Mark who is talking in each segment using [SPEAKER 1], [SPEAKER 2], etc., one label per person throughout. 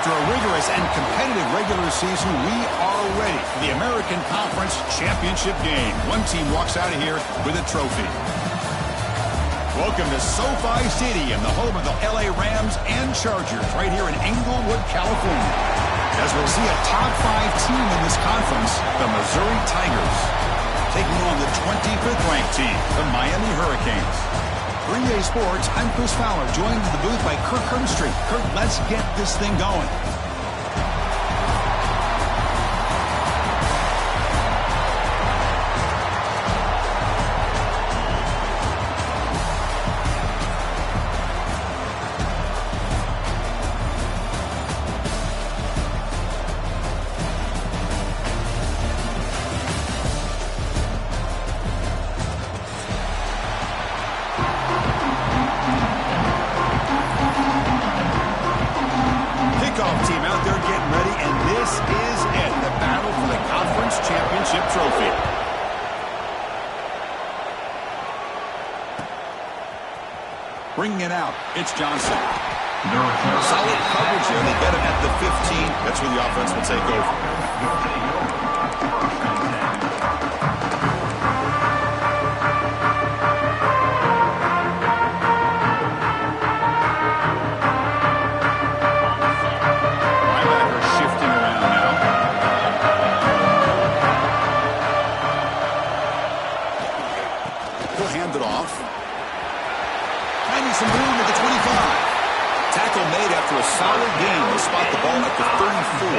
[SPEAKER 1] After a rigorous and competitive regular season, we are ready for the American Conference Championship game. One team walks out of here with a trophy. Welcome to SoFi Stadium, the home of the LA Rams and Chargers, right here in Inglewood, California. As we'll see a top 5 team in this conference, the Missouri Tigers, taking on the 25th ranked team, the Miami Hurricanes. For EA Sports, I'm Chris Fowler, joined in the booth by Kirk Herbstreit. Kirk, let's get this thing going. Bringing it out, it's Johnson. Solid coverage there. They get him at the 15. That's where the offense will take over. Solid game. They spot the ball at the 34.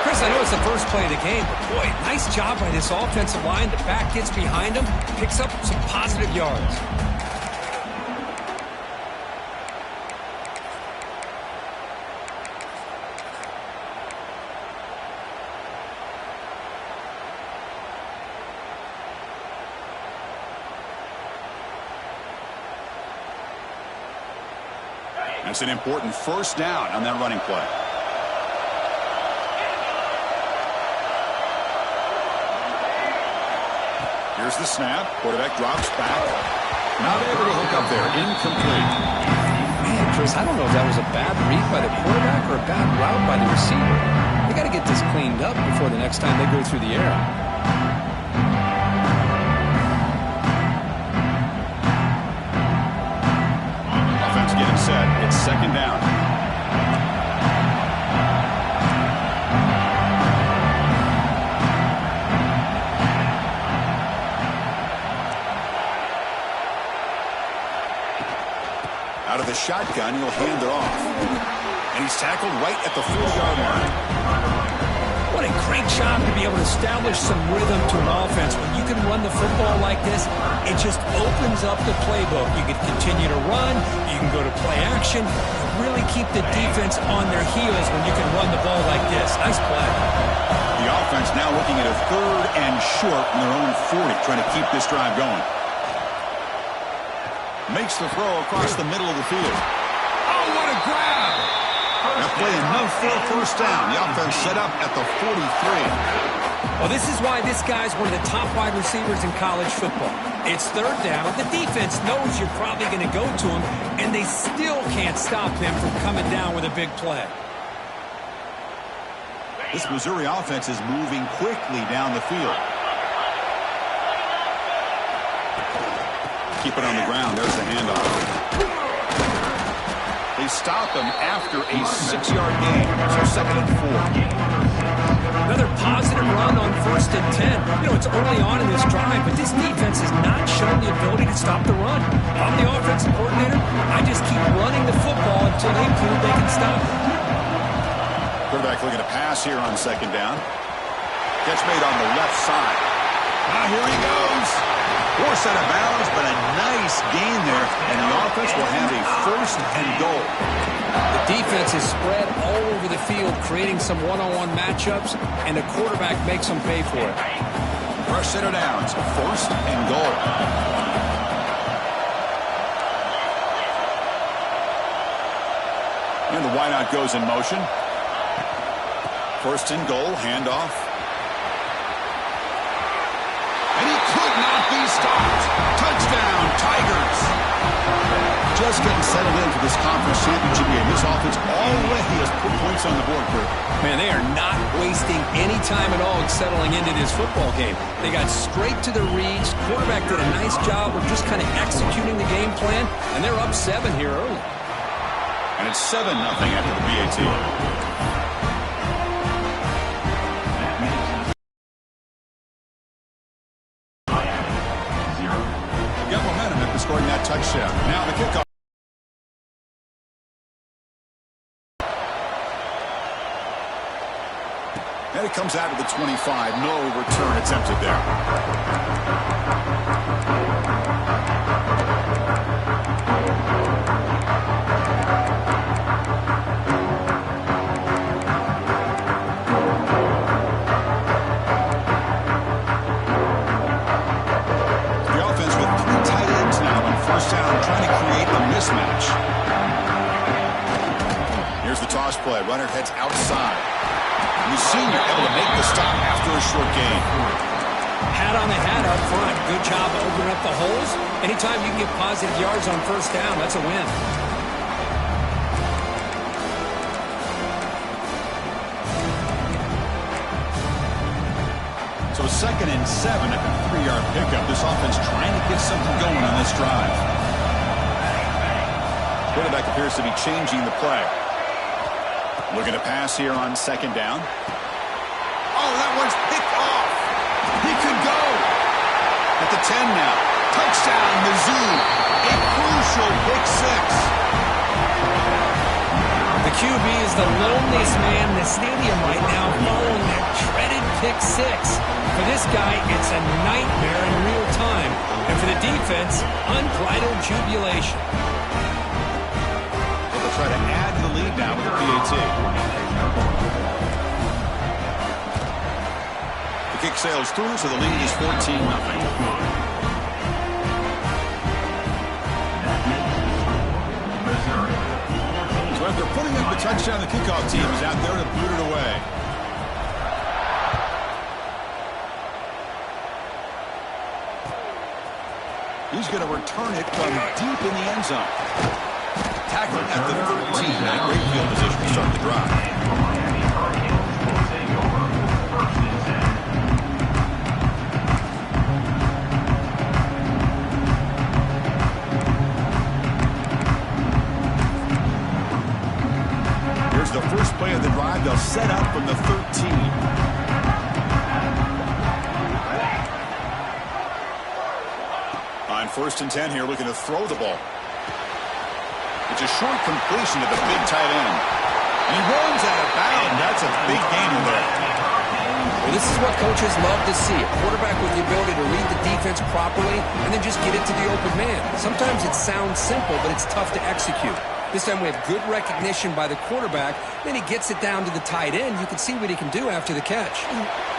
[SPEAKER 2] Chris, I know it's the first play of the game, but boy, nice job by this offensive line. The back gets behind him, picks up some positive yards.
[SPEAKER 1] That's an important first down on that running play. Here's the snap. Quarterback drops back. Not able to hook up there. Incomplete.
[SPEAKER 2] Man, Chris, I don't know if that was a bad read by the quarterback or a bad route by the receiver. They got to get this cleaned up before the next time they go through the air.
[SPEAKER 1] Getting set. It's second down. Out of the shotgun, he'll hand it off. And he's tackled right at the 40-yard line.
[SPEAKER 2] What a great job to be able to establish some rhythm to an offense. When you can run the football like this, it just opens up the playbook. You can continue to run. You can go to play action. Really keep the defense on their heels when you can run the ball like this. Nice play.
[SPEAKER 1] The offense now looking at a 3rd and short in their own 40, trying to keep this drive going. Makes the throw across the middle of the field. Oh, what a grab! That play enough for a first down. The offense set up at the 43.
[SPEAKER 2] Well, this is why this guy's one of the top wide receivers in college football. It's 3rd down. The defense knows you're probably going to go to him, and they still can't stop him from coming down with a big play.
[SPEAKER 1] This Missouri offense is moving quickly down the field. Keep it on the ground. There's the handoff. They stop him after a 6-yard gain. So 2nd and 4.
[SPEAKER 2] Another positive run on 1st and 10. You know, it's early on in this drive, but this defense has not shown the ability to stop the run. If I'm the offensive coordinator, I just keep running the football until they prove they can stop it.
[SPEAKER 1] Quarterback looking to pass here on 2nd down. Catch made on the left side. Now here he goes. Forced out of bounds, but a nice gain there, and the offense will have a 1st and goal.
[SPEAKER 2] The defense is spread all over the field, creating some one-on-one matchups, and the quarterback makes them pay for it.
[SPEAKER 1] Rush set of downs, 1st and goal. And the wideout goes in motion. 1st and goal, handoff. And he could not be stopped. Touchdown, Tigers. Just getting settled in for this conference championship game. This offense already has put points on the board, Kurt.
[SPEAKER 2] Man, they are not wasting any time at all settling into this football game. They got straight to the reads. Quarterback did a nice job of just kind of executing the game plan, and they're up 7 here early.
[SPEAKER 1] And it's 7-0 after the PAT. Got momentum after scoring that touchdown. Now the kickoff. And it comes out to the 25. No return attempted there. The offense with 3 tight ends now on first down, trying to create a mismatch. Here's the toss play. Runner heads outside. The senior able to make the stop after a short gain.
[SPEAKER 2] Hat on the hat up front. Good job opening up the holes. Anytime you can get positive yards on first down, that's a win.
[SPEAKER 1] So 2nd and 7 after a 3-yard pickup. This offense trying to get something going on this drive. Quarterback appears to be changing the play. Looking to pass here on 2nd down. Oh, that one's picked off. He could go. At the 10 now. Touchdown, Mizzou. A crucial pick 6.
[SPEAKER 2] The QB is the loneliest man in the stadium right now following that dreaded pick 6. For this guy, it's a nightmare in real time. And for the defense, unbridled jubilation.
[SPEAKER 1] They'll try to add the lead now with the PAT. The kick sails through, so the lead is 14-0. So after putting up the touchdown, the kickoff team is out there to boot it away. He's going to return it from deep in the end zone. Tackled at the 13 in a great field position to start the drive. Here's the first play of the drive. They'll set up from the 13. On 1st and 10 here, looking to throw the ball. It's a short completion to the big tight end. And he runs out of bounds. That's a big gain in there.
[SPEAKER 2] Well, this is what coaches love to see. A quarterback with the ability to read the defense properly and then just get it to the open man. Sometimes it sounds simple, but it's tough to execute. This time we have good recognition by the quarterback. Then he gets it down to the tight end. You can see what he can do after the catch.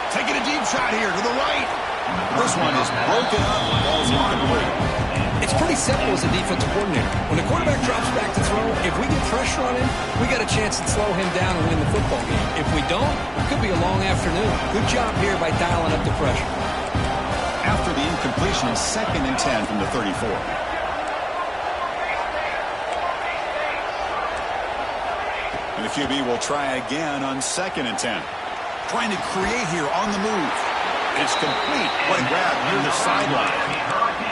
[SPEAKER 1] Taking a deep shot here to the right. This one is broken up. The ball's incomplete.
[SPEAKER 2] It's pretty simple as a defensive coordinator. When the quarterback drops back to throw, if we get pressure on him, we got a chance to slow him down and win the football game. If we don't, it could be a long afternoon. Good job here by dialing up the pressure.
[SPEAKER 1] After the incompletion, 2nd and 10 from the 34. And the QB will try again on 2nd and 10. Trying to create here on the move. It's complete. What a grab near the sideline.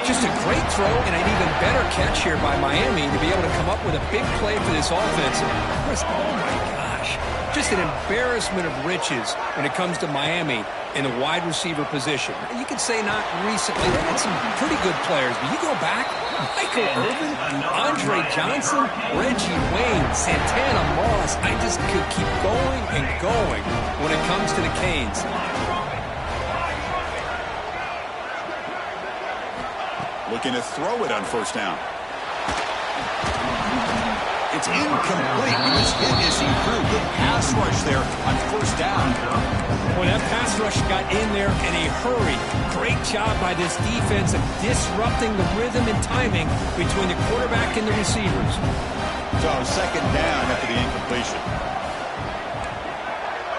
[SPEAKER 2] Just a great throw and an even better catch here by Miami to be able to come up with a big play for this offense. Oh, my gosh. Just an embarrassment of riches when it comes to Miami in the wide receiver position. You could say not recently. They had some pretty good players, but you go back, Michael Irvin, Andre Johnson, Reggie Wayne, Santana Moss. I just could keep going and going when it comes to the Canes.
[SPEAKER 1] Looking to throw it on 1st down. It's incomplete. He was hit as he threw. Good pass rush there on 1st down.
[SPEAKER 2] Well, that pass rush got in there in a hurry. Great job by this defense of disrupting the rhythm and timing between the quarterback and the receivers.
[SPEAKER 1] So 2nd down after the incompletion.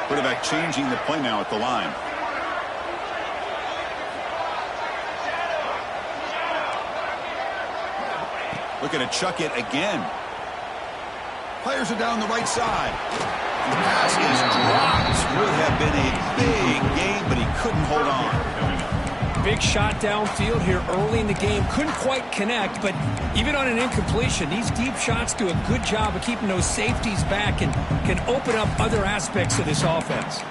[SPEAKER 1] Quarterback changing the play now at the line. Looking to chuck it again. Players are down the right side. The pass is dropped. Would have been a big game, but he couldn't hold on.
[SPEAKER 2] Big shot downfield here early in the game. Couldn't quite connect, but even on an incompletion, these deep shots do a good job of keeping those safeties back and can open up other aspects of this offense.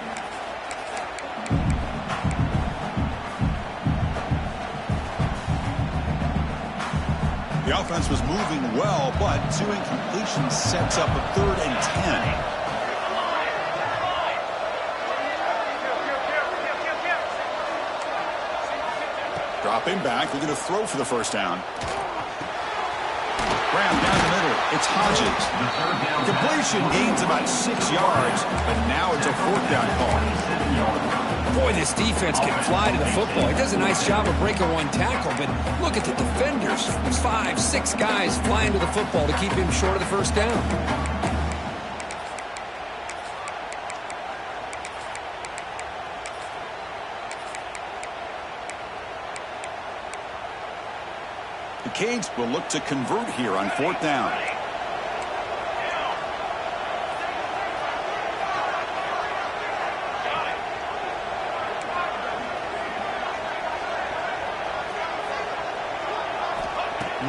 [SPEAKER 1] The offense was moving well, but 2 incompletions sets up a 3rd and 10. Dropping back, they're going to throw for the first down. Graham down the middle. It's Hodges. Completion gains about 6 yards, but now it's a 4th down call.
[SPEAKER 2] Boy, this defense can fly to the football. He does a nice job of breaking one tackle, but look at the defenders. There's 5, 6 guys flying to the football to keep him short of the first down.
[SPEAKER 1] The Canes will look to convert here on 4th down.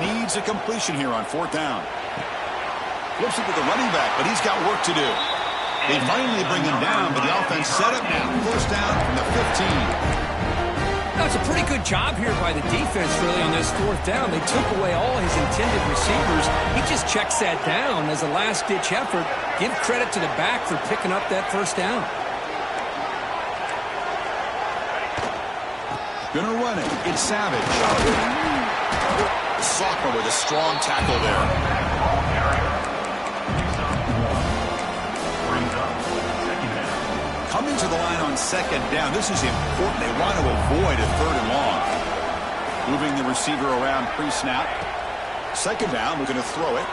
[SPEAKER 1] Needs a completion here on 4th down. Flips it to the running back, but he's got work to do. They finally bring him down, but the offense set up now. 1st down from the 15.
[SPEAKER 2] That's a pretty good job here by the defense, really, on this 4th down. They took away all his intended receivers. He just checks that down as a last-ditch effort. Give credit to the back for picking up that 1st down.
[SPEAKER 1] Gonna run it. It's Savage. Soccer with a strong tackle there. Coming to the line on 2nd down. This is important. They want to avoid a 3rd and long. Moving the receiver around pre-snap. 2nd down. We're going to throw it.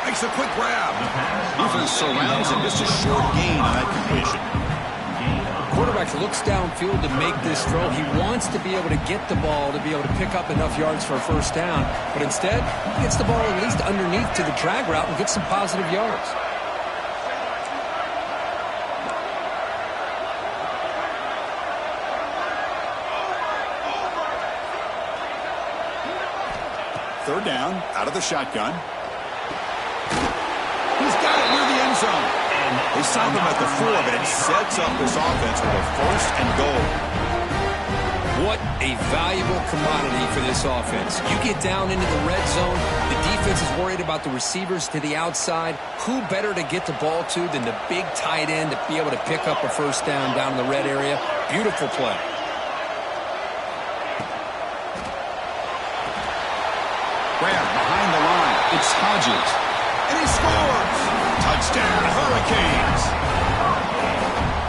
[SPEAKER 1] Makes a quick grab. Defense surrounds him. Just a short gain on that completion.
[SPEAKER 2] Quarterback looks downfield to make this throw. He wants to be able to get the ball to be able to pick up enough yards for a 1st down. But instead, he gets the ball at least underneath to the drag route and gets some positive yards.
[SPEAKER 1] Third down, out of the shotgun. He's got it near the end zone. They stop him at the 4, but it sets up this offense with a 1st and goal.
[SPEAKER 2] What a valuable commodity for this offense. You get down into the red zone, the defense is worried about the receivers to the outside. Who better to get the ball to than the big tight end to be able to pick up a 1st down in the red area? Beautiful play.
[SPEAKER 1] Graham behind the line. It's Hodges. And he scores! Touchdown, Hurricanes!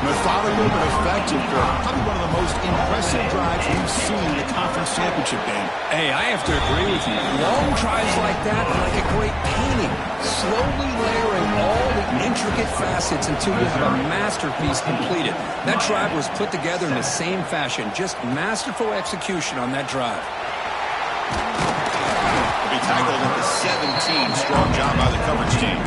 [SPEAKER 1] Methodical but effective for probably one of the most impressive drives we've seen in the conference championship game.
[SPEAKER 2] Hey, I have to agree with you. Long drives like that are like a great painting. Slowly layering all the intricate facets until you have a masterpiece completed. That drive was put together in the same fashion. Just masterful execution on that drive.
[SPEAKER 1] He tackled at the 17. Strong job by the coverage team.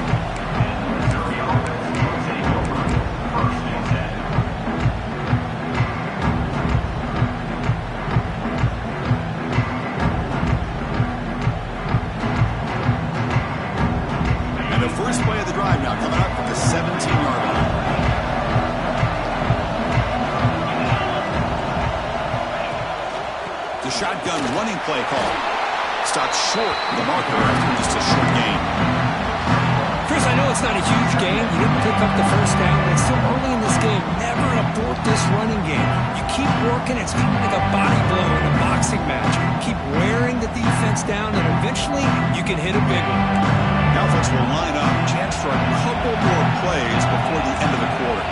[SPEAKER 1] And the first play of the drive now coming up from the 17-yard line. The shotgun running play call. Stops short of the marker after just a short gain.
[SPEAKER 2] Chris, I know it's not a huge game. You didn't pick up the 1st down, but it's still early in this game. Never abort this running game. You keep working. It's kind of like a body blow in a boxing match. Keep wearing the defense down, and eventually you can hit a big one.
[SPEAKER 1] The offense will line up. Chance for a couple more plays before the end of the quarter.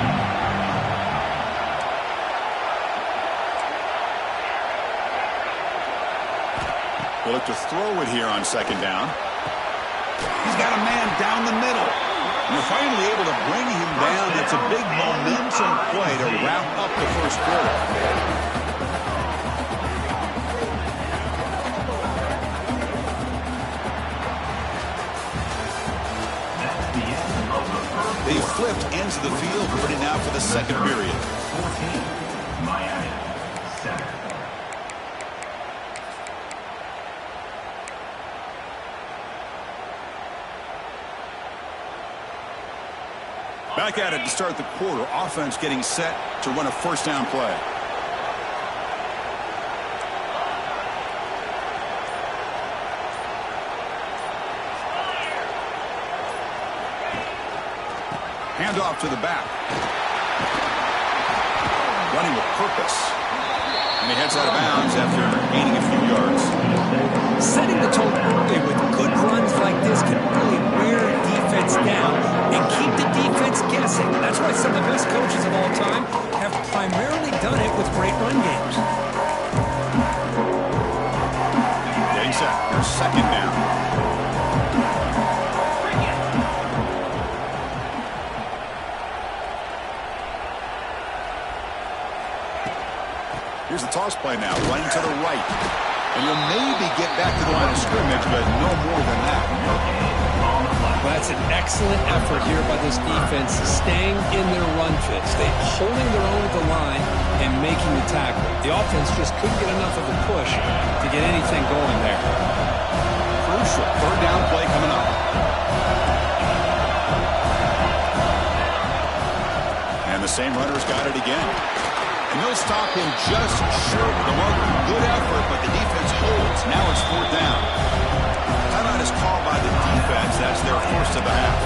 [SPEAKER 1] We'll look to throw it here on 2nd down. He's got a man down the middle. And they're finally able to bring him down. It's a big momentum play to wrap up the 1st quarter. Swift ends the field, ready now for the second period.
[SPEAKER 3] 14, Miami, 7.
[SPEAKER 1] Back at it to start the quarter. Offense getting set to run a first down play. Handoff to the back. Running with purpose. And he heads out of bounds after gaining a few yards.
[SPEAKER 2] Setting the tone early with good runs like this can really wear defense down and keep the defense guessing. That's why some of the best coaches of all time have primarily done it with great run games.
[SPEAKER 1] Getting set. Here's second down. Here's the toss play now, running to the right. And you'll maybe get back to the line of scrimmage, but no more than that.
[SPEAKER 2] Well, that's an excellent effort here by this defense, staying in their run fits. They're holding their own at the line and making the tackle. The offense just couldn't get enough of a push to get anything going there.
[SPEAKER 1] Crucial third down play coming up. And the same runner's got it again. And they'll stop him just short of the marker. Good effort, but the defense holds. Now it's fourth down. Timeout is called by the defense. That's their first of the half.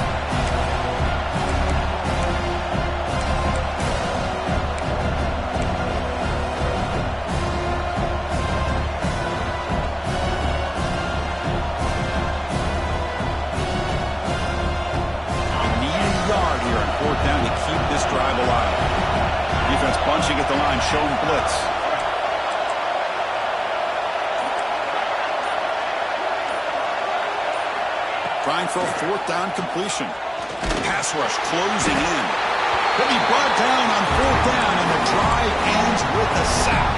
[SPEAKER 1] You need a yard here on fourth down to keep this drive alive. Defense bunching at the line, showing blitz. Trying for a fourth down completion. Pass rush closing in. He'll be brought down on fourth down, and the drive ends with a sack.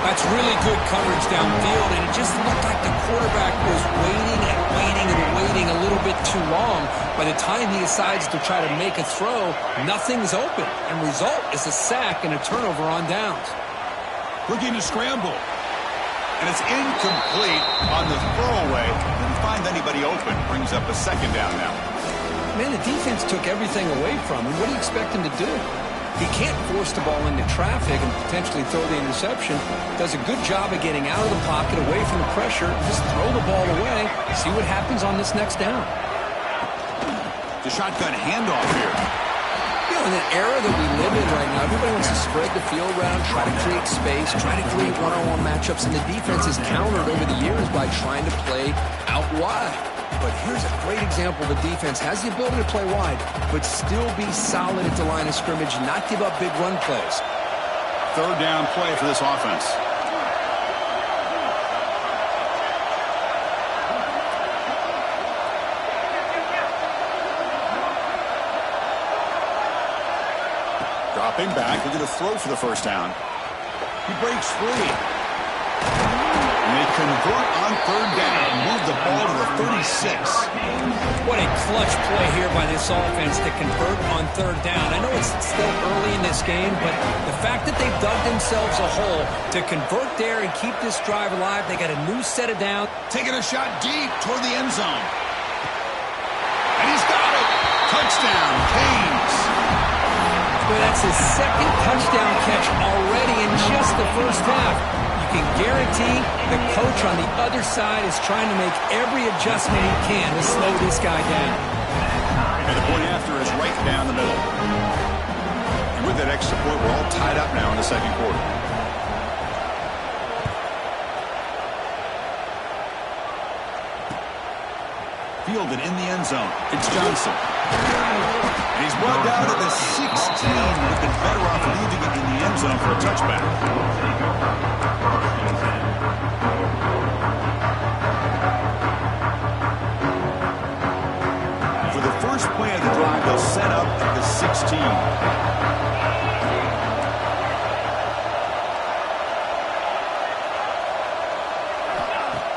[SPEAKER 2] That's really good coverage downfield, and it just looked like the quarterback was waiting and waiting and waiting a little bit too long. By the time he decides to try to make a throw, nothing's open, and result is a sack and a turnover on downs.
[SPEAKER 1] Looking to scramble, and it's incomplete on the throwaway. Didn't find anybody open. Brings up a second down now.
[SPEAKER 2] Man, the defense took everything away from him. What do you expect him to do? He can't force the ball into traffic and potentially throw the interception. Does a good job of getting out of the pocket, away from the pressure. Just throw the ball away. See what happens on this next down.
[SPEAKER 1] The shotgun handoff here.
[SPEAKER 2] You know, in the era that we live in right now, everybody wants to spread the field around, try to create space, try to create one-on-one matchups, and the defense is countered over the years by trying to play out wide. But here's a great example of a defense has the ability to play wide, but still be solid at the line of scrimmage, not give up big run plays.
[SPEAKER 1] Third down play for this offense. Dropping back, we're going to throw for the first down. He breaks free. And they convert on third down, move the ball to the 36.
[SPEAKER 2] What a clutch play here by this offense to convert on third down. I know it's still early in this game, but the fact that they've dug themselves a hole to convert there and keep this drive alive, they got a new set of downs.
[SPEAKER 1] Taking a shot deep toward the end zone. And he's got it. Touchdown, Canes.
[SPEAKER 2] Well, that's his second touchdown catch already in just the first half. You can guarantee the coach on the other side is trying to make every adjustment he can to slow this guy down.
[SPEAKER 1] And the point after is right down the middle. And with that extra point, we're all tied up now in the second quarter. Fielded in the end zone. It's Johnson. And he's brought down to the 16. Would have been better off leaving it in the end zone for a touchback. For the first play of the drive, they'll set up at the 16.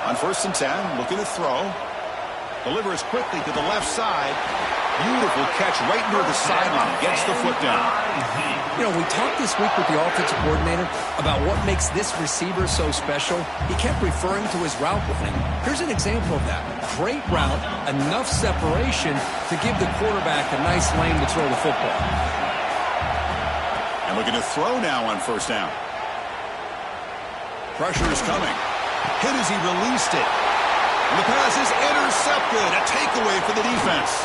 [SPEAKER 1] On 1st and 10, looking to throw. Delivers quickly to the left side. Beautiful catch right near the sideline. Gets the foot down.
[SPEAKER 2] You know, we talked this week with the offensive coordinator about what makes this receiver so special. He kept referring to his route running. Here's an example of that. Great route, enough separation to give the quarterback a nice lane to throw the football.
[SPEAKER 1] And looking to throw now on first down. Pressure is coming. Hit as he released it. And the pass is intercepted. A takeaway for the defense.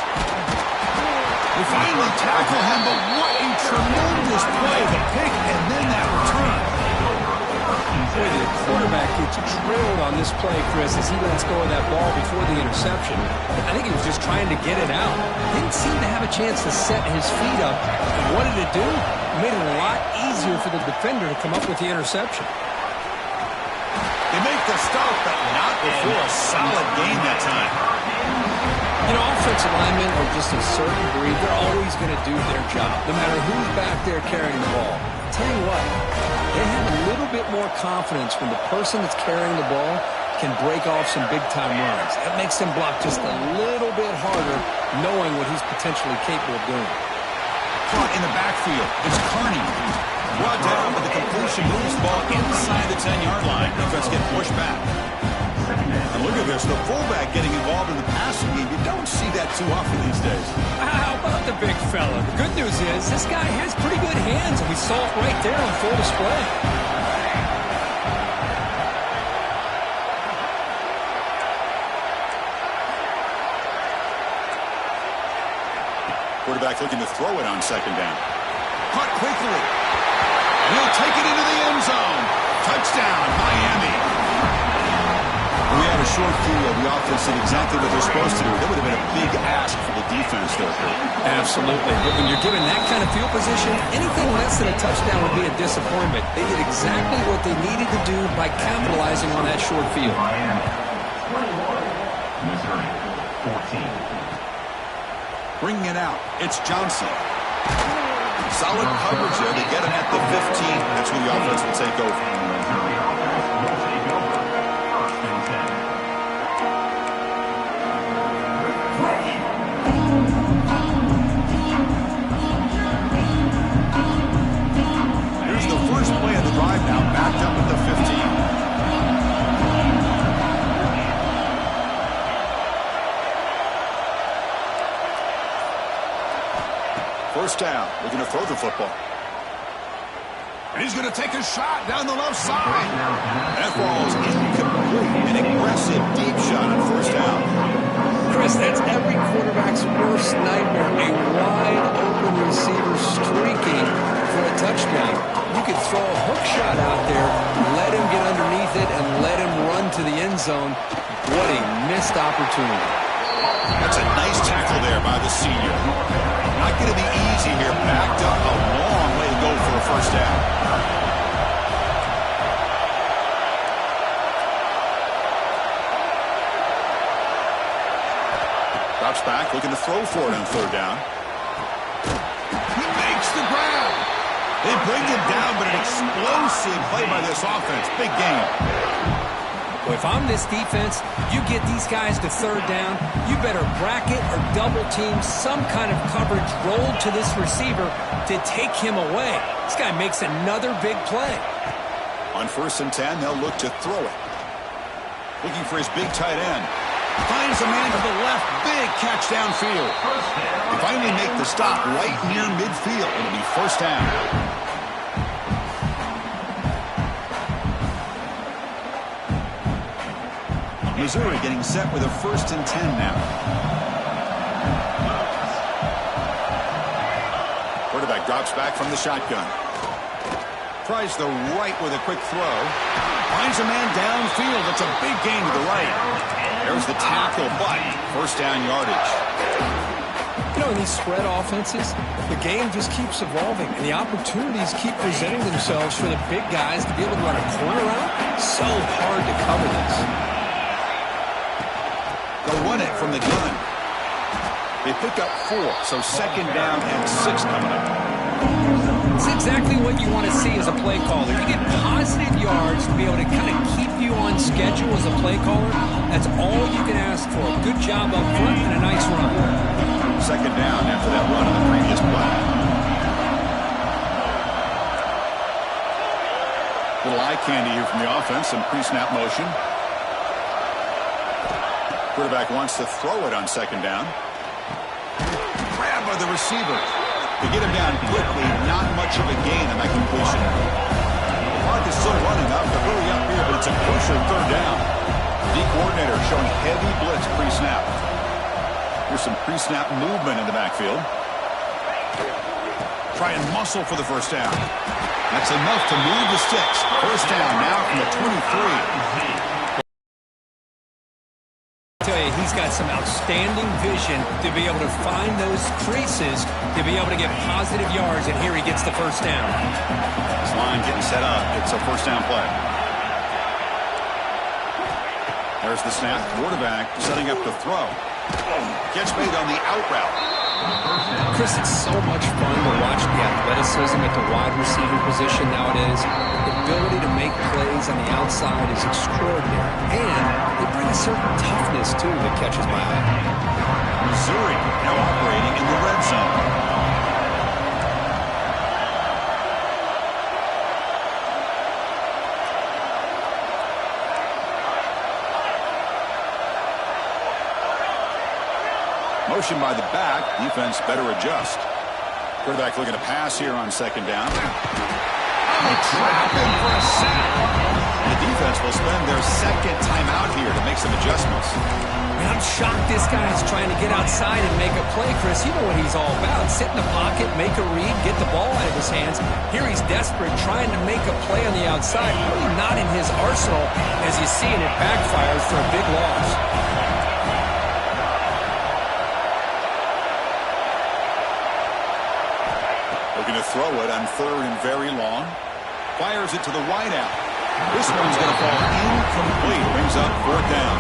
[SPEAKER 1] They finally tackle him, but what a tremendous play. The pick and then that return.
[SPEAKER 2] Boy, the quarterback gets drilled on this play, Chris, as he lets go of that ball before the interception. I think he was just trying to get it out. Didn't seem to have a chance to set his feet up. And what did it do? It made it a lot easier for the defender to come up with the interception.
[SPEAKER 1] They make the stop, but not before a solid game that time.
[SPEAKER 2] You know, offensive linemen are just a certain breed. They're always going to do their job, no matter who's back there carrying the ball. I'll tell you what, they have a little bit more confidence when the person that's carrying the ball can break off some big-time runs. That makes them block just a little bit harder, knowing what he's potentially capable of doing.
[SPEAKER 1] Caught in the backfield. It's Kearney. Brought down, but the completion moves the ball inside the 10-yard line. Defense get pushed back. And look at this, the fullback getting involved in the passing game. You don't see that too often these days.
[SPEAKER 2] How about the big fella? The good news is this guy has pretty good hands, and we saw it right there on full display.
[SPEAKER 1] Quarterback looking to throw it on second down. Caught quickly. He'll take it into the end zone. Touchdown, Miami. We had a short field. The offense did exactly what they're supposed to do. That would have been a big ask for the defense there.
[SPEAKER 2] Absolutely. But when you're given that kind of field position, anything less than a touchdown would be a disappointment. They did exactly what they needed to do by capitalizing on that short field.
[SPEAKER 3] Miami. 21. Missouri. 14.
[SPEAKER 1] Bringing it out. It's Johnson. Solid coverage there to get him at the 15. That's where the offense will take over.
[SPEAKER 3] Missouri offense will take over. First and 10.
[SPEAKER 1] Here's the first play of the drive now, backed up at the 15. First down, looking to throw the football. And he's going to take a shot down the left side. That ball's incomplete. An aggressive deep shot on first down.
[SPEAKER 2] Chris, that's every quarterback's worst nightmare. A wide-open receiver streaking for a touchdown. You could throw a hook shot out there, let him get underneath it, and let him run to the end zone. What a missed opportunity.
[SPEAKER 1] That's a nice tackle there by the senior. Not going to be easy here. Backed up a long way to go for a first down. Drops back, looking to throw for it on third down. He makes the grab. They bring him down, but an explosive play by this offense. Big game.
[SPEAKER 2] Well, if I'm this defense, you get these guys to third down, you better bracket or double team some kind of coverage rolled to this receiver to take him away. This guy makes another big play.
[SPEAKER 1] On first and 10, they'll look to throw it. Looking for his big tight end. Finds a man to the left. Big catch downfield. They finally make the stop right near midfield. It'll be first down. Missouri getting set with a first and 10 now. Quarterback drops back from the shotgun. Tries the right with a quick throw. Finds a man downfield. It's a big gain to the right. There's the tackle, but first down yardage.
[SPEAKER 2] You know, in these spread offenses, the game just keeps evolving, and the opportunities keep presenting themselves for the big guys to be able to run a corner out. So hard to cover this.
[SPEAKER 1] They'll run it from the gun. They pick up 4, so second down and 6 coming up.
[SPEAKER 2] It's exactly what you want to see as a play caller. You get positive yards to be able to kind of keep you on schedule as a play caller. That's all you can ask for. Good job up front and a nice run.
[SPEAKER 1] Second down after that run on the previous play. Little eye candy here from the offense. Some pre-snap motion. Quarterback wants to throw it on second down. Grab by the receiver. To get him down quickly, not much of a gain on that completion. The clock is still running up. They're really up here, but it's a crucial third down. D coordinator showing heavy blitz pre-snap. Here's some pre-snap movement in the backfield. Try and muscle for the first down. That's enough to move the sticks. First down now from the 23.
[SPEAKER 2] He's got some outstanding vision to be able to find those creases, to be able to get positive yards, and here he gets the first down.
[SPEAKER 1] This line getting set up. It's a first down play. There's the snap. Quarterback setting up the throw. Gets made on the out route.
[SPEAKER 2] Chris, it's so much fun to watch the athleticism at the wide receiver position nowadays. The ability to make plays on the outside is extraordinary. And they bring a certain toughness, too, that catches my eye.
[SPEAKER 1] Missouri now operating in the red zone. Motion by the back. Defense better adjust. Quarterback looking to pass here on second down. Trapping for a sack. The defense will spend their second timeout here to make some adjustments.
[SPEAKER 2] Man, I'm shocked this guy is trying to get outside and make a play, Chris. You know what he's all about. Sit in the pocket, make a read, get the ball out of his hands. Here he's desperate, trying to make a play on the outside. Really not in his arsenal, as you see, and it backfires for a big loss.
[SPEAKER 1] Looking to throw it on third and very long. Fires it to the wideout. This one's going to fall incomplete. Brings up fourth down.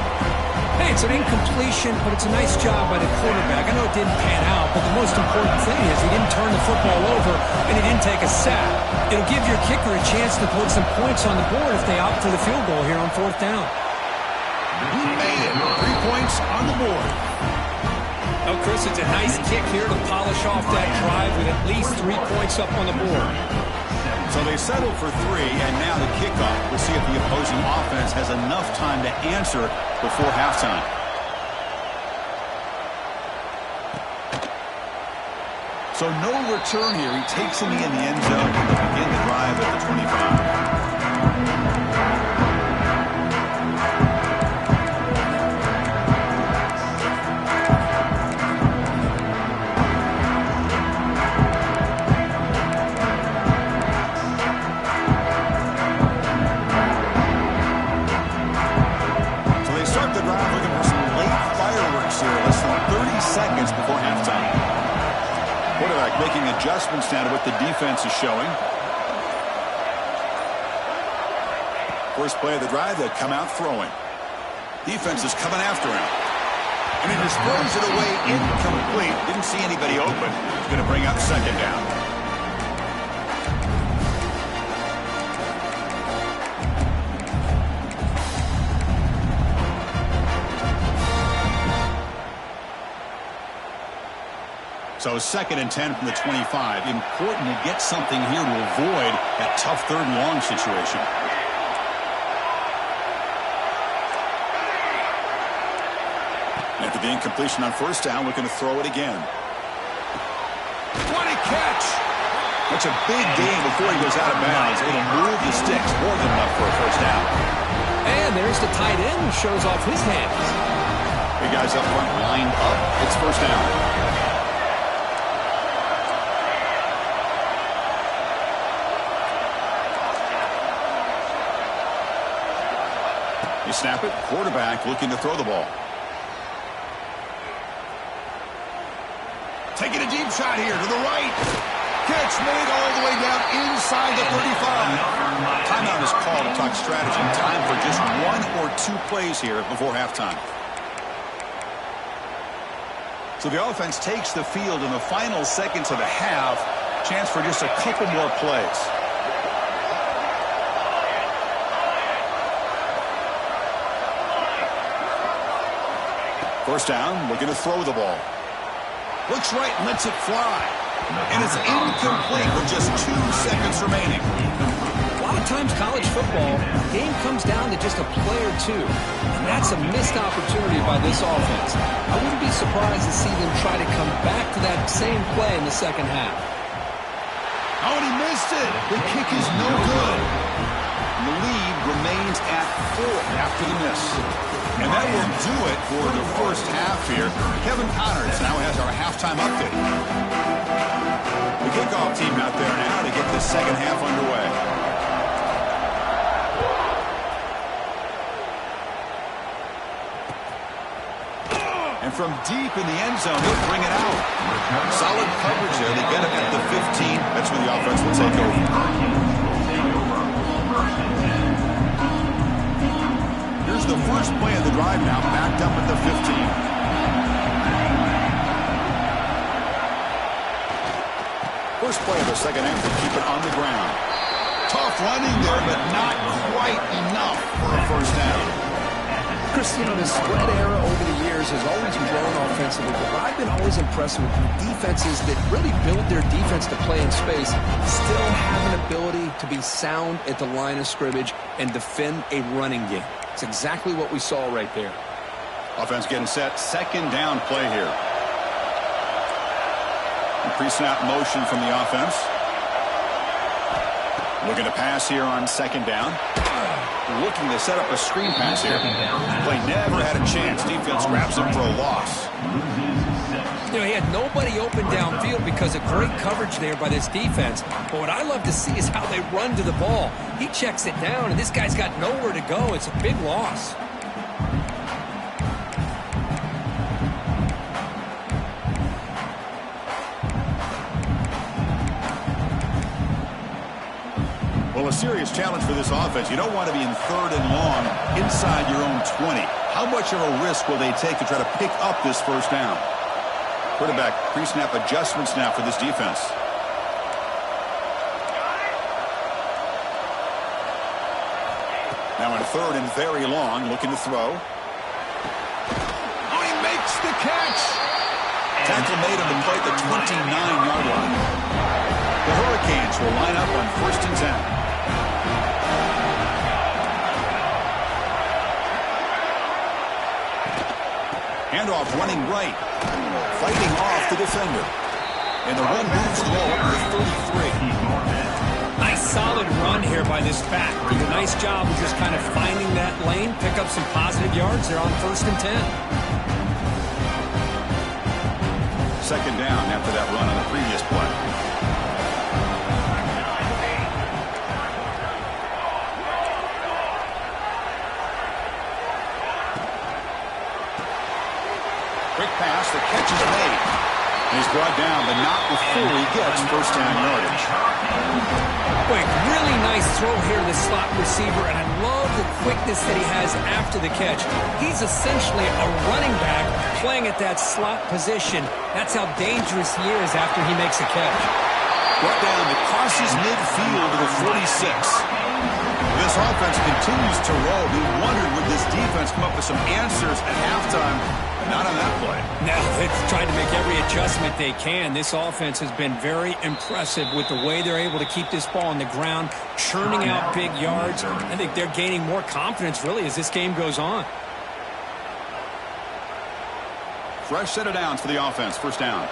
[SPEAKER 2] Hey, it's an incompletion, but it's a nice job by the quarterback. I know it didn't pan out, but the most important thing is he didn't turn the football over and he didn't take a sack. It'll give your kicker a chance to put some points on the board if they opt for the field goal here on fourth down.
[SPEAKER 1] He made it. 3 points on the board.
[SPEAKER 2] Oh, Chris, it's a nice kick here to polish off that drive with at least 3 points up on the board.
[SPEAKER 1] So they settled for 3, and now the kickoff. We'll see if the opposing offense has enough time to answer before halftime. So no return here. He takes him in the end zone to begin the drive at the 25. Seconds before halftime. Quarterback making adjustments now to what the defense is showing. First play of the drive, they come out throwing. Defense is coming after him. And he just throws it away incomplete. Didn't see anybody open. It's going to bring up second down. So 2nd and 10 from the 25. Important to get something here to avoid that tough third and long situation. After the incompletion on first down, looking to throw it again. What a catch! That's a big gain before he goes out of bounds. It'll move the sticks more than enough for a first down.
[SPEAKER 2] And there's the tight end who shows off his hands.
[SPEAKER 1] Big guys up front lined up. It's first down. You snap it. Quarterback looking to throw the ball. Taking a deep shot here to the right. Catch made all the way down inside the 35. Timeout is called to talk strategy. Time for just 1 or 2 plays here before halftime. So the offense takes the field in the final seconds of the half. Chance for just a couple more plays. First down, looking to throw the ball. Looks right and lets it fly. And it's incomplete with just 2 seconds remaining.
[SPEAKER 2] A lot of times college football, the game comes down to just a play or two. And that's a missed opportunity by this offense. I wouldn't be surprised to see them try to come back to that same play in the second half.
[SPEAKER 1] Oh, and he missed it. The kick is no good. And the lead remains at 4 after the miss. And that will do it for the first half here. Kevin Connors now has our halftime update. The kickoff team out there now to get the second half underway. And from deep in the end zone, they'll bring it out. Solid coverage there. They get it at the 15. That's where the offense will take over. Here's the first play of the drive now, backed up at the 15. First play of the second half to keep it on the ground. Tough running there, but not quite enough for a first down.
[SPEAKER 2] Chris, you know, the spread era over the years has always grown offensively, but I've been always impressed with defenses that really build their defense to play in space, still have an ability to be sound at the line of scrimmage and defend a running game. It's exactly what we saw right there.
[SPEAKER 1] Offense getting set. Second down play here. Pre-snap motion from the offense. Looking to pass here on second down. Looking to set up a screen pass here. Play never had a chance. Defense grabs him for a loss.
[SPEAKER 2] You know, he had nobody open downfield because of great coverage there by this defense. But what I love to see is how they run to the ball. He checks it down, and this guy's got nowhere to go. It's a big loss.
[SPEAKER 1] Well, a serious challenge for this offense. You don't want to be in third and long inside your own 20. How much of a risk will they take to try to pick up this first down? Quarterback pre-snap adjustments now for this defense. Now in third and very long, looking to throw. Oh, he makes the catch. Tackle made on the play at the 29-yard line. The Hurricanes will line up on 1st and 10. Handoff running right. Fighting off the defender. And the run moves the ball up to 33.
[SPEAKER 2] Nice solid run here by this back. Did a nice job of just kind of finding that lane, pick up some positive yards there on 1st and 10.
[SPEAKER 1] Second down after that run on the previous play. Quick pass, the catch is made. And he's brought down, but not before he gets first down yardage.
[SPEAKER 2] Boy, really nice throw here to the slot receiver, and I love the quickness that he has after the catch. He's essentially a running back playing at that slot position. That's how dangerous he is after he makes a catch.
[SPEAKER 1] Brought down, it crosses midfield to the 46. This offense continues to roll. We wondered, would this defense come up with some answers at halftime? Not on that play.
[SPEAKER 2] Now they've tried to make every adjustment they can. This offense has been very impressive with the way they're able to keep this ball on the ground, churning out big yards. I think they're gaining more confidence, really, as this game goes on.
[SPEAKER 1] Fresh set of downs for the offense. First down.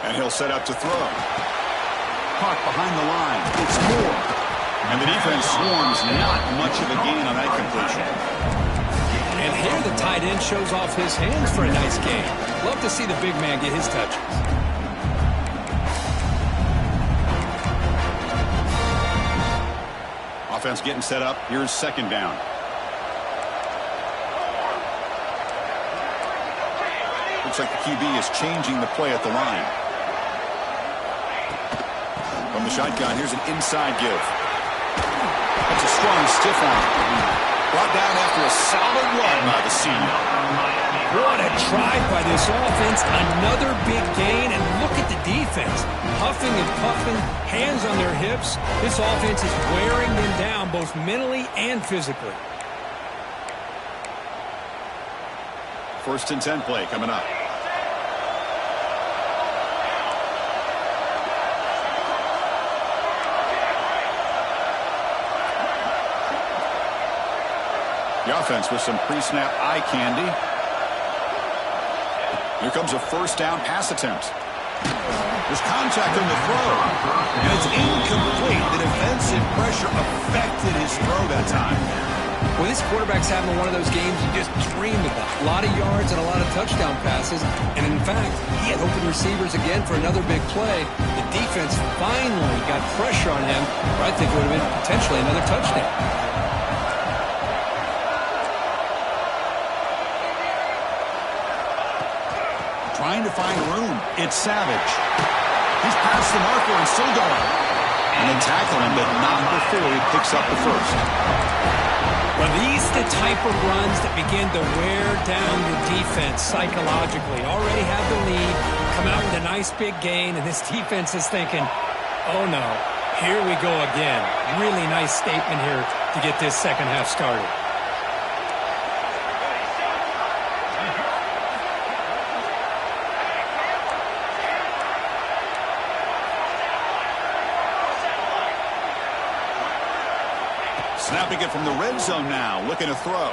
[SPEAKER 1] And he'll set up to throw. Caught behind the line. It's more. And the defense swarms. Not much of a gain on that completion.
[SPEAKER 2] And here the tight end shows off his hands for a nice game. Love to see the big man get his touches.
[SPEAKER 1] Offense getting set up. Here's second down. Looks like the QB is changing the play at the line. From the shotgun, here's an inside give. That's a strong stiff arm. Brought down after a solid run by the senior.
[SPEAKER 2] What a drive by this offense. Another big gain, and look at the defense. Huffing and puffing, hands on their hips. This offense is wearing them down both mentally and physically.
[SPEAKER 1] 1st and 10 play coming up. The offense with some pre-snap eye candy. Here comes a 1st down pass attempt. There's contact on the throw. And it's incomplete. The defensive pressure affected his throw that time.
[SPEAKER 2] Well, this quarterback's having one of those games you just dream about. A lot of yards and a lot of touchdown passes. And in fact, he had open receivers again for another big play. The defense finally got pressure on him, or I think it would have been potentially another touchdown.
[SPEAKER 1] Trying to find room. It's Savage. He's past the marker and still going. And they tackle him, but not before he picks up the 1st.
[SPEAKER 2] Well, these are the type of runs that begin to wear down your defense psychologically. Already have the lead, come out with a nice big gain, and this defense is thinking, oh no, here we go again. Really nice statement here to get this second half started.
[SPEAKER 1] Snapping it from the red zone now, looking to throw.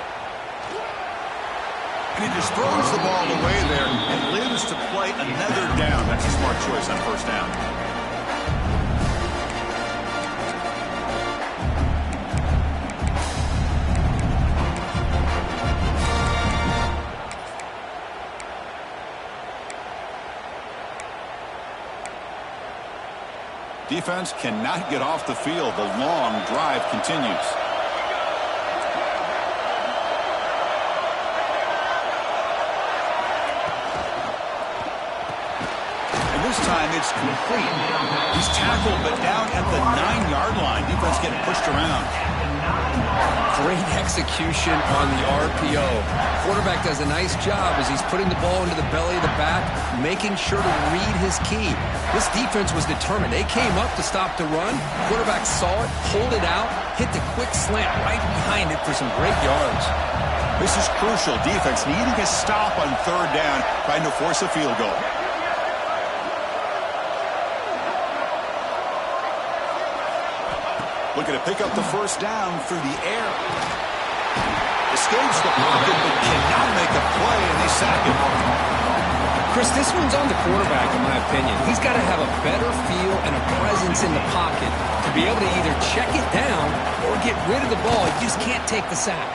[SPEAKER 1] And he just throws the ball away there and lives to play another down. That's a smart choice on 1st down. Defense cannot get off the field. The long drive continues. And this time it's complete. He's tackled, but down at the 9-yard line. Defense getting pushed around.
[SPEAKER 2] Great execution on the RPO. Quarterback does a nice job as he's putting the ball into the belly of the back, making sure to read his key. This defense was determined. They came up to stop the run. Quarterback saw it, pulled it out, hit the quick slant right behind it for some great yards.
[SPEAKER 1] This is crucial. Defense needing a stop on 3rd down, trying to force a field goal. Looking to pick up the 1st down through the air. Escapes the pocket, but cannot make a play, and they sack him.
[SPEAKER 2] Chris, this one's on the quarterback, in my opinion. He's got to have a better feel and a presence in the pocket to be able to either check it down or get rid of the ball. You just can't take the sack.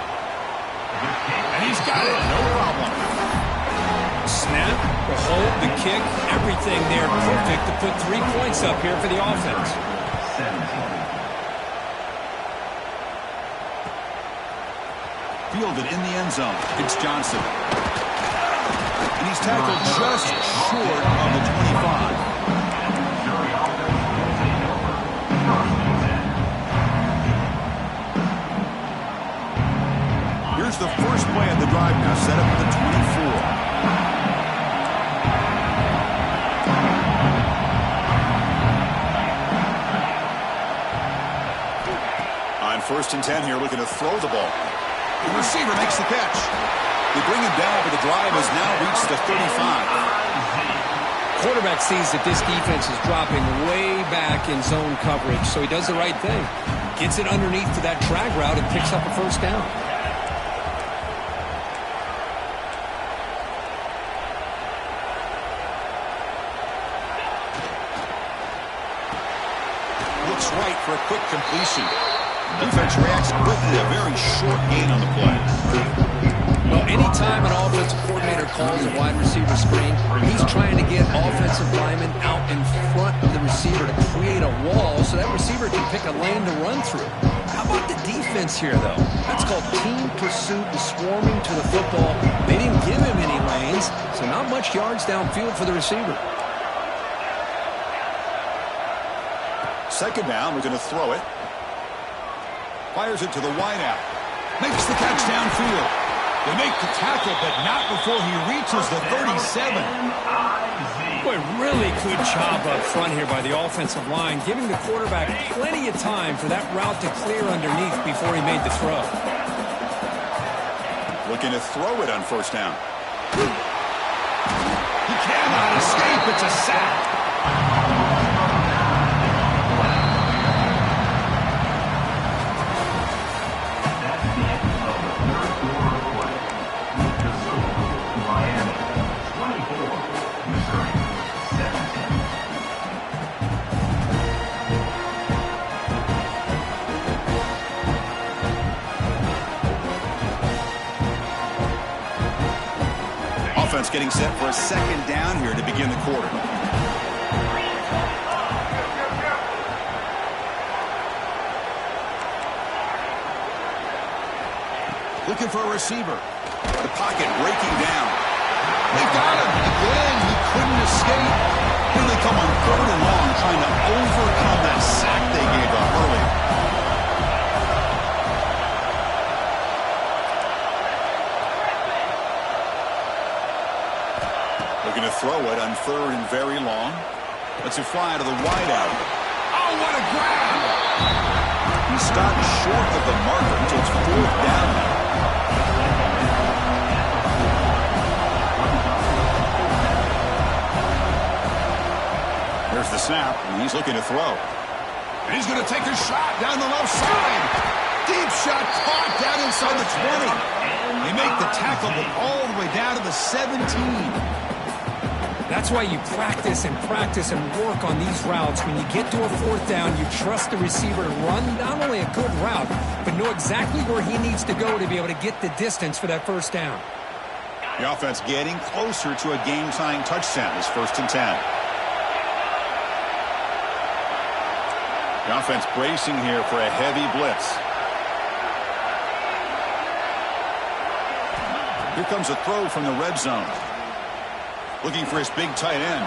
[SPEAKER 1] And he's got it, no problem.
[SPEAKER 2] Snap, the hold, the kick, everything there perfect to put 3 points up here for the offense.
[SPEAKER 1] Fielded in the end zone. It's Johnson. And he's tackled just short of the 25. Here's the first play of the drive now, set up at the 24. On 1st and 10 here, looking to throw the ball. The receiver makes the catch. They bring him down, but the drive has now reached the 35.
[SPEAKER 2] Quarterback sees that this defense is dropping way back in zone coverage, so he does the right thing. Gets it underneath to that drag route and picks up a 1st down.
[SPEAKER 1] Looks right for a quick completion. Defense reacts quickly, a very short gain on the play.
[SPEAKER 2] Well, anytime an offensive coordinator calls a wide receiver screen, he's trying to get offensive linemen out in front of the receiver to create a wall so that receiver can pick a lane to run through. How about the defense here, though? That's called team pursuit and swarming to the football. They didn't give him any lanes, so not much yards downfield for the receiver.
[SPEAKER 1] 2nd down, we're going to throw it. Fires it to the wideout. Makes the catch downfield. They make the tackle, but not before he reaches the 37.
[SPEAKER 2] Boy, really good job up front here by the offensive line, giving the quarterback plenty of time for that route to clear underneath before he made the throw.
[SPEAKER 1] Looking to throw it on first down. He cannot escape. It's a sack. Offense getting set for a second down here to begin the quarter. Looking for a receiver. The pocket breaking down. They got him. Again, he couldn't escape. Here they come on 3rd and long, trying to overcome that sack they gave up early. Looking to throw it on 3rd and very long. Lets it fly to the wideout. Oh, what a grab! He stopped short of the marker until it's 4th down. There's the snap, and he's looking to throw. And he's going to take a shot down the left side. Deep shot caught down inside the 20. They make the tackle, but all the way down to the 17.
[SPEAKER 2] That's why you practice and work on these routes. When you get to a 4th down, you trust the receiver to run not only a good route, but know exactly where he needs to go to be able to get the distance for that first down.
[SPEAKER 1] The offense getting closer to a game-tying touchdown. It's 1st and 10. The offense bracing here for a heavy blitz. Here comes a throw from the red zone. Looking for his big tight end.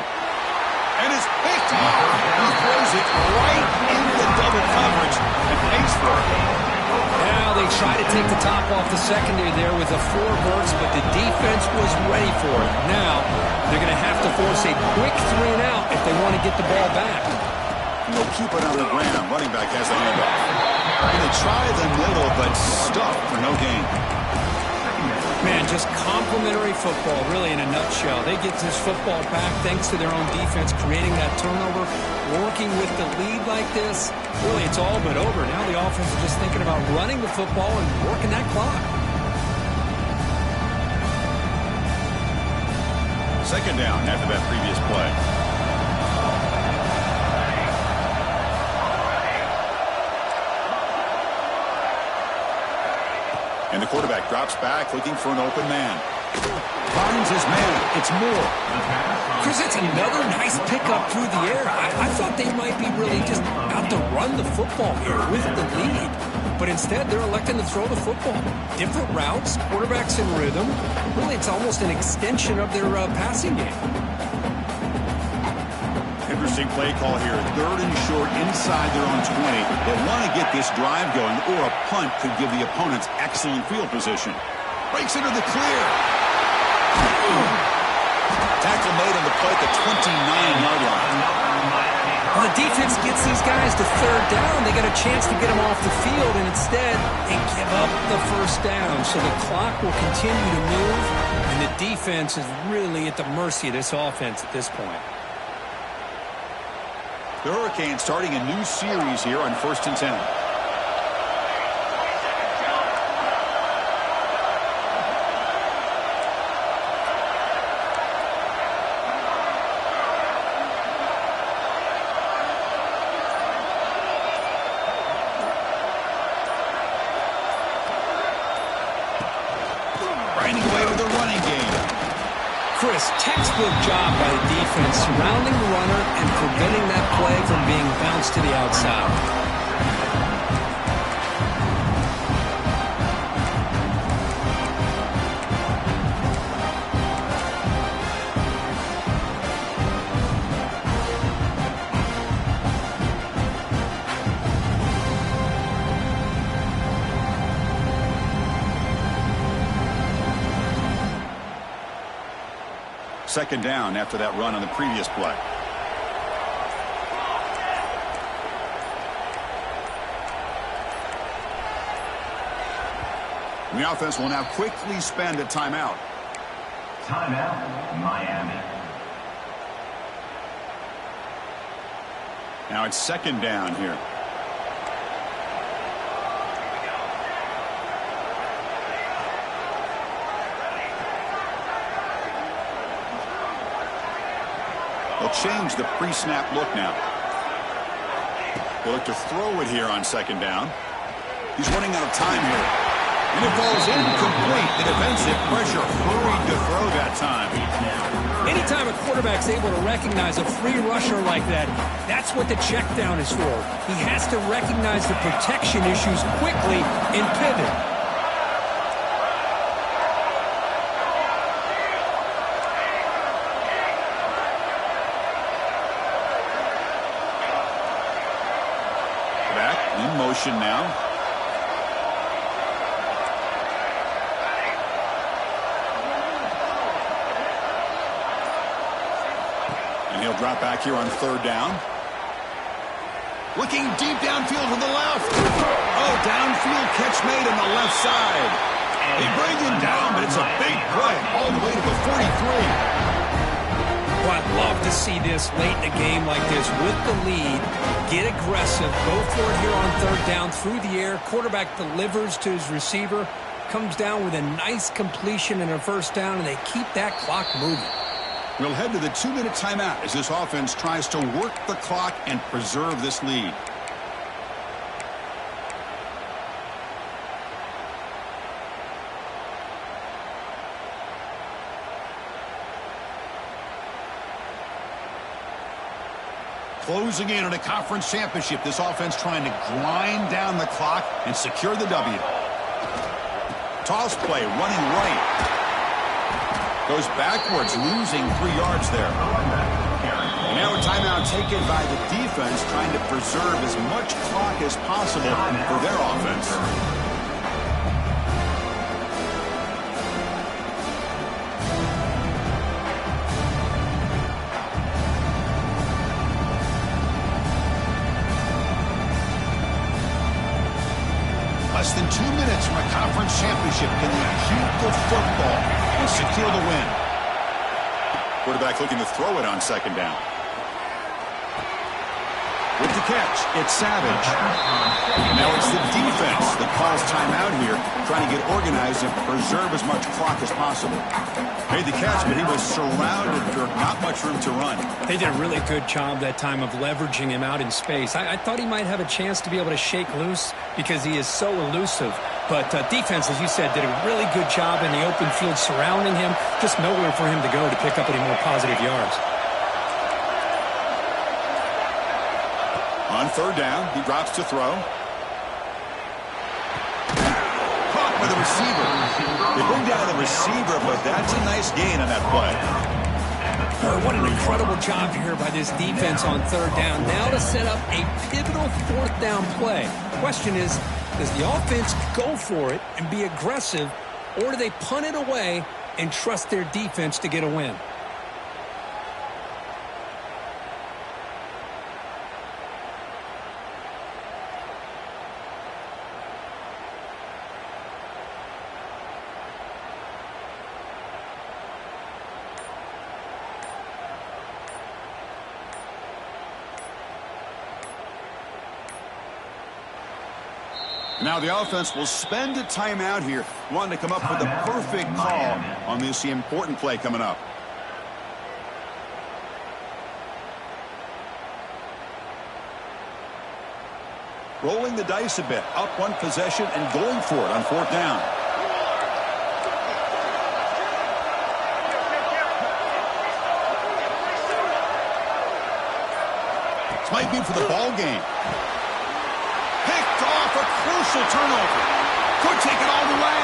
[SPEAKER 1] And it's picked off. He throws it right into the double coverage and pays for it.
[SPEAKER 2] Now they try to take the top off the secondary there with the 4 verts, but the defense was ready for it. Now they're going to have to force a quick 3 and out if they want to get the ball back.
[SPEAKER 1] And they'll keep it on the ground. Running back has the handoff. Going to try the middle, but stuffed for no gain.
[SPEAKER 2] Man, just complimentary football, really, in a nutshell. They get this football back thanks to their own defense, creating that turnover, working with the lead like this. Really, it's all but over. Now the offense is just thinking about running the football and working that clock.
[SPEAKER 1] 2nd down after that previous play. And the quarterback drops back, looking for an open man. Finds his man. It's Moore.
[SPEAKER 2] Chris, it's another nice pickup through the air. I thought they might be really just out to run the football here with the lead. But instead, they're electing to throw the football. Different routes, quarterbacks in rhythm. Really, it's almost an extension of their passing game.
[SPEAKER 1] Interesting play call here. 3rd and short inside their own 20. They want to get this drive going, or a punt could give the opponents excellent field position. Breaks into the clear. Tackle made on the play at the 29-yard line.
[SPEAKER 2] Well, the defense gets these guys to 3rd down. They get a chance to get them off the field, and instead they give up the first down. So the clock will continue to move, and the defense is really at the mercy of this offense at this point.
[SPEAKER 1] The Hurricanes starting a new series here on 1st and 10. Grinding away with the running game.
[SPEAKER 2] Chris, textbook job by the defense surrounding the runner and preventing that play from being bounced to the outside.
[SPEAKER 1] Second down after that run on the previous play. The offense will now quickly spend a timeout.
[SPEAKER 3] Timeout, Miami.
[SPEAKER 1] Now it's second down here. They'll change the pre-snap look now. They look to throw it here on second down. He's running out of time here. And it falls incomplete. The defensive pressure hurried to throw that time.
[SPEAKER 2] Anytime a quarterback's able to recognize a free rusher like that, that's what the check down is for. He has to recognize the protection issues quickly and pivot.
[SPEAKER 1] Back in motion now. He'll drop back here on third down. Looking deep downfield to the left. Oh, downfield catch made on the left side. They bring him down, but it's a big play all the way to the 43.
[SPEAKER 2] Well, I'd love to see this late in a game like this with the lead. Get aggressive. Go for it here on third down through the air. Quarterback delivers to his receiver. Comes down with a nice completion and a first down, and they keep that clock moving.
[SPEAKER 1] We'll head to the 2-minute timeout as this offense tries to work the clock and preserve this lead. Closing in on a conference championship, this offense trying to grind down the clock and secure the W. Toss play, running right. Goes backwards, losing 3 yards there. And now a timeout taken by the defense, trying to preserve as much clock as possible for their offense. Less than 2 minutes from a conference championship. Can they keep the football and secure the win? Quarterback looking to throw it on second down. With the catch, it's Savage. Now it's the defense that calls timeout here, trying to get organized and preserve as much clock as possible. Made the catch, but he was surrounded for not much room to run.
[SPEAKER 2] They did a really good job that time of leveraging him out in space. I thought he might have a chance to be able to shake loose because he is so elusive. But defense, as you said, did a really good job in the open field surrounding him. Just nowhere for him to go to pick up any more positive yards.
[SPEAKER 1] On third down, he drops to throw. Caught by the receiver. They bring down the receiver, but that's a nice gain on that play.
[SPEAKER 2] What an incredible job here by this defense on third down. Now to set up a pivotal fourth down play. The question is, does the offense go for it and be aggressive, or do they punt it away and trust their defense to get a win?
[SPEAKER 1] Now the offense will spend a timeout here, wanting to come up with the perfect call on this important play coming up. Rolling the dice a bit, up one possession and going for it on fourth down. This might be for the ball game. Picked off, a crucial turnover. Could take it all the way.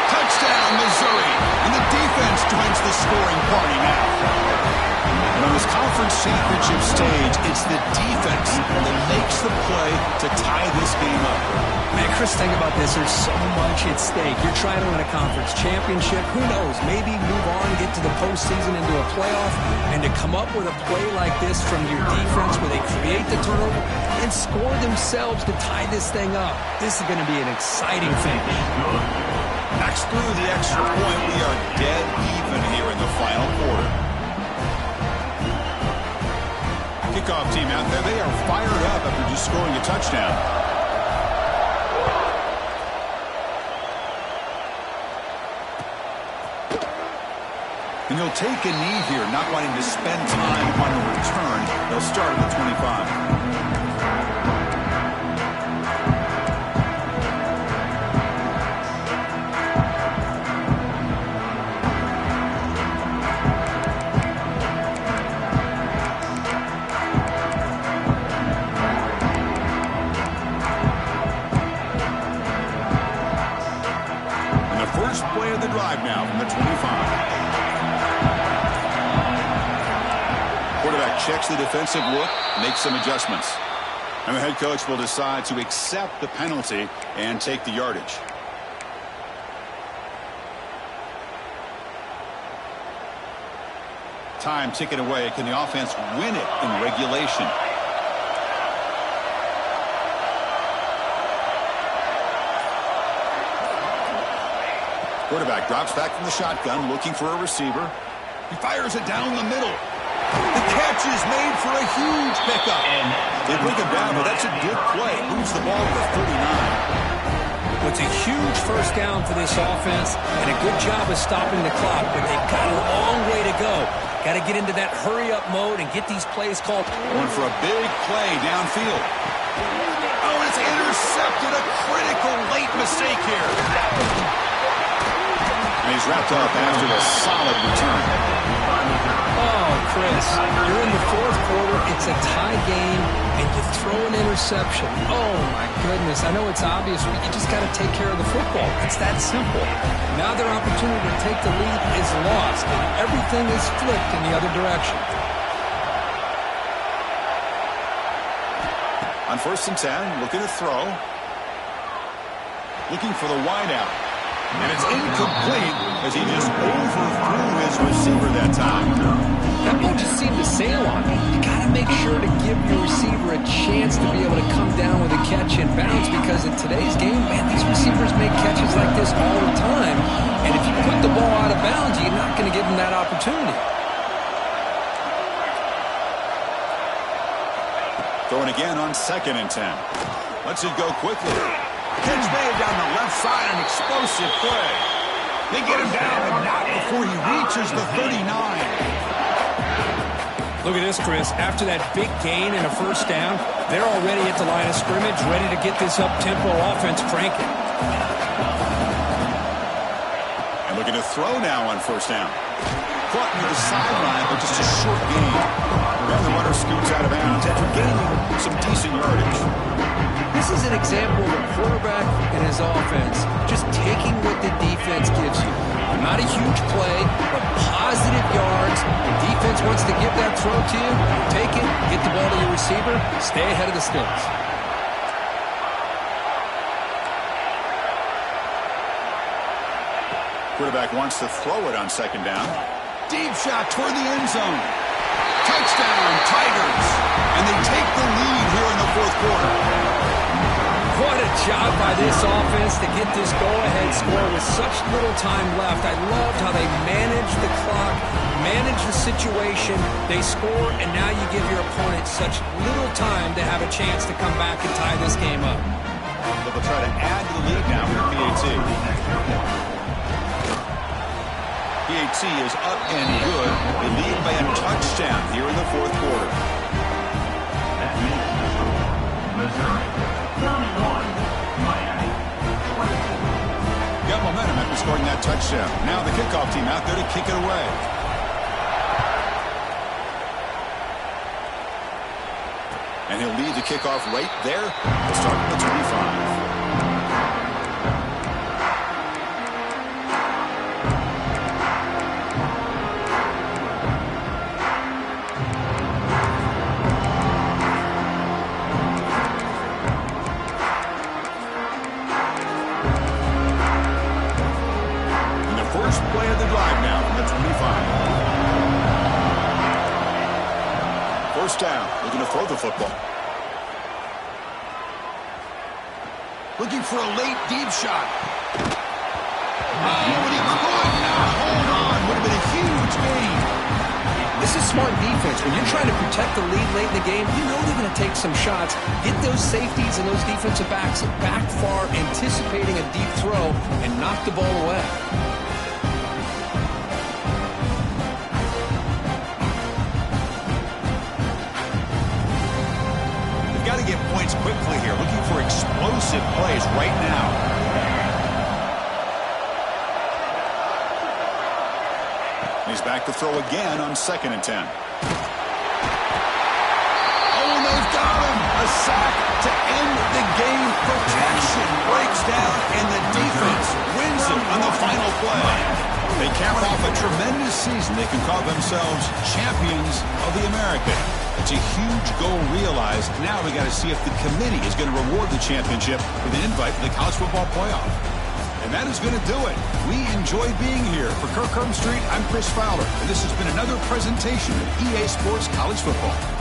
[SPEAKER 1] Touchdown, Missouri. And the defense joins the scoring party now. And on his conference conference championship stage, it's the defense that makes the play to tie this game up.
[SPEAKER 2] Man, Chris, think about this. There's so much at stake. You're trying to win a conference championship. Who knows? Maybe move on, get to the postseason, into a playoff, and to come up with a play like this from your defense where they create the turnover and score themselves to tie this thing up. This is going to be an exciting finish.
[SPEAKER 1] Knocks through the extra point. We are dead even here in the final quarter. Kickoff team out there. They are fired up after just scoring a touchdown. And he'll take a knee here, not wanting to spend time on the return. They'll start at the 25. And the first play of the drive now from the 25. Quarterback checks the defensive look, makes some adjustments. And the head coach will decide to accept the penalty and take the yardage. Time ticking away. Can the offense win it in regulation? Quarterback drops back from the shotgun, looking for a receiver. He fires it down the middle. The catch is made for a huge pickup. They bring him down, but that's a good play. Moves the ball to the 39.
[SPEAKER 2] It's a huge first down for this offense and a good job of stopping the clock, but they've got a long way to go. Got to get into that hurry-up mode and get these plays called.
[SPEAKER 1] Going for a big play downfield. Oh, it's intercepted. A critical late mistake here. And he's wrapped up after a solid return.
[SPEAKER 2] Oh, Chris, you're in the fourth quarter, it's a tie game, and you throw an interception. Oh, my goodness. I know it's obvious, but you just got to take care of the football. It's that simple. Now their opportunity to take the lead is lost, and everything is flipped in the other direction.
[SPEAKER 1] On 1st and 10, looking to throw. Looking for the wideout. And it's incomplete as he just overthrew his receiver that time.
[SPEAKER 2] That ball just seemed to sail on him. You got to make sure to give your receiver a chance to be able to come down with a catch and bounce, because in today's game, man, these receivers make catches like this all the time. And if you put the ball out of bounds, you're not going to give them that opportunity.
[SPEAKER 1] Throwing again on 2nd and 10. Lets it go quickly. Catch made down the left side, an explosive play. They get him down, but not before he reaches the 39.
[SPEAKER 2] Look at this, Chris. After that big gain and a first down, they're already at the line of scrimmage, ready to get this up-tempo offense cranking.
[SPEAKER 1] And looking to throw now on 1st down. Caught near the sideline, but just a short gain. Then the runner scoots out of bounds after gaining some decent yardage.
[SPEAKER 2] This is an example of a quarterback and his offense just taking what the defense gives you. Not a huge play, but positive yards. The defense wants to give that throw to you. Take it, get the ball to your receiver, stay ahead of the sticks.
[SPEAKER 1] Quarterback wants to throw it on 2nd down. Deep shot toward the end zone. Touchdown, Tigers. And they take the lead here in the 4th quarter.
[SPEAKER 2] What a job by this offense to get this go-ahead score with such little time left. I loved how they managed the clock, managed the situation. They score, and now you give your opponent such little time to have a chance to come back and tie this game up.
[SPEAKER 1] But they'll try to add to the lead now for PAT. PAT is up and good. They lead by a touchdown here in the 4th quarter.
[SPEAKER 3] That means Missouri. 31, Miami.
[SPEAKER 1] Got momentum after scoring that touchdown. Now the kickoff team out there to kick it away. And he'll lead the kickoff right there to start at the 25. first down. Looking to throw the football. Looking for a late deep shot. Oh, and he could not hold on. Would have been a huge gain.
[SPEAKER 2] This is smart defense. When you're trying to protect the lead late in the game, you know they're going to take some shots. Get those safeties and those defensive backs back far, anticipating a deep throw, and knock the ball away.
[SPEAKER 1] They've got to get points quickly here. Looking for explosive plays right now. He's back to throw again on 2nd and 10. Oh, and they've got him. A sack to end the game. Protection breaks down, and the defense wins it on the final play. They cap off a tremendous season. They can call themselves champions of the American. It's a huge goal realized. Now we got to see if the committee is going to reward the championship with an invite to the college football playoff. And that is going to do it. We enjoy being here. For Kirk Herbstreit, I'm Chris Fowler, and this has been another presentation of EA Sports College Football.